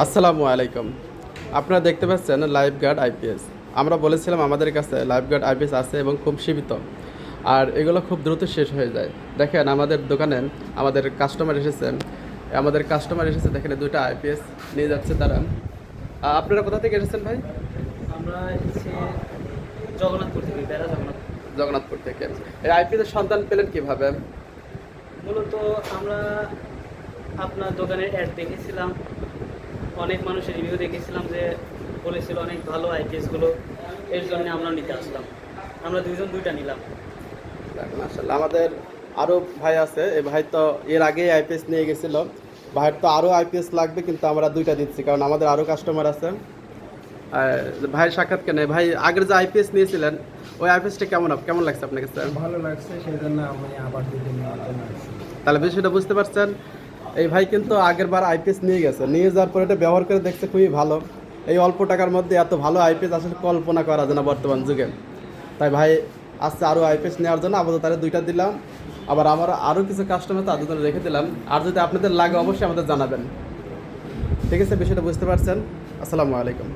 আসসালামু আলাইকুম। আপনারা দেখতে পাচ্ছেন লাইফ গার্ড আইপিএস। আমরা বলেছিলাম আমাদের কাছে লাইফ গার্ড আইপিএস আছে এবং খুব সীমিত, আর এগুলো খুব দ্রুত শেষ হয়ে যায়। দেখেন আমাদের দোকানে আমাদের কাস্টমার এসেছে দেখেন দুইটা আইপিএস নিয়ে যাচ্ছে তারা। আপনারা কোথা থেকে এসেছেন ভাই? আমরা এসেছি জগন্নাথপুর থেকে, বেড়া জগন্নাথ। জগন্নাথপুর থেকে। এই আইপিএস এর সন্ধান পেলেন কিভাবে? মূলত আমরা আপনার দোকানের অ্যাড দেখেছিলাম, অনেক মানুষের রিভিউ দেখেছিলাম যে বলেছিল অনেক ভালো আইপিএসগুলো, এর জন্য আমরা নিতে আসলাম। আমরা দুইজন দুইটা নিলাম। মাশাআল্লাহ, আমাদের আরও ভাই আছে। এই ভাই তো এর আগেই আইপিএস নিয়ে গেছিল। ভাইয়ের তো আরও আইপিএস লাগবে, কিন্তু আমরা দুইটা দিচ্ছি কারণ আমাদের আরও কাস্টমার আছে। ভাইয়ের সাক্ষাৎ কেন ভাই, আগের যে আইপিএস নিয়েছিলেন ওই আইপিএসটা কেমন লাগছে আপনার কাছে? ভালো লাগছে, সেই জন্য আমি আবার দুটো নেওয়ার জন্য আসছি। তাহলে বিষয়টা বুঝতে পারছেন। এই ভাই কিন্তু আগের বার আইপিএস নিয়ে গেছে, নিয়ে যাওয়ার পরে এটা ব্যবহার করে দেখছে খুবই ভালো। এই অল্প টাকার মধ্যে এত ভালো আইপিএস আসলে কল্পনা করা যায় না বর্তমান যুগে। তাই ভাই আসছে আরও আইপিএস নেওয়ার জন্য, আপাতত তারা দুইটা দিলাম। আবার আমার আরও কিছু কাস্টমার তাদের জন্য রেখে দিলাম। আর যদি আপনাদের লাগে অবশ্যই আমাদের জানাবেন। ঠিক আছে, বিষয়টা বুঝতে পারছেন। আসসালামু আলাইকুম।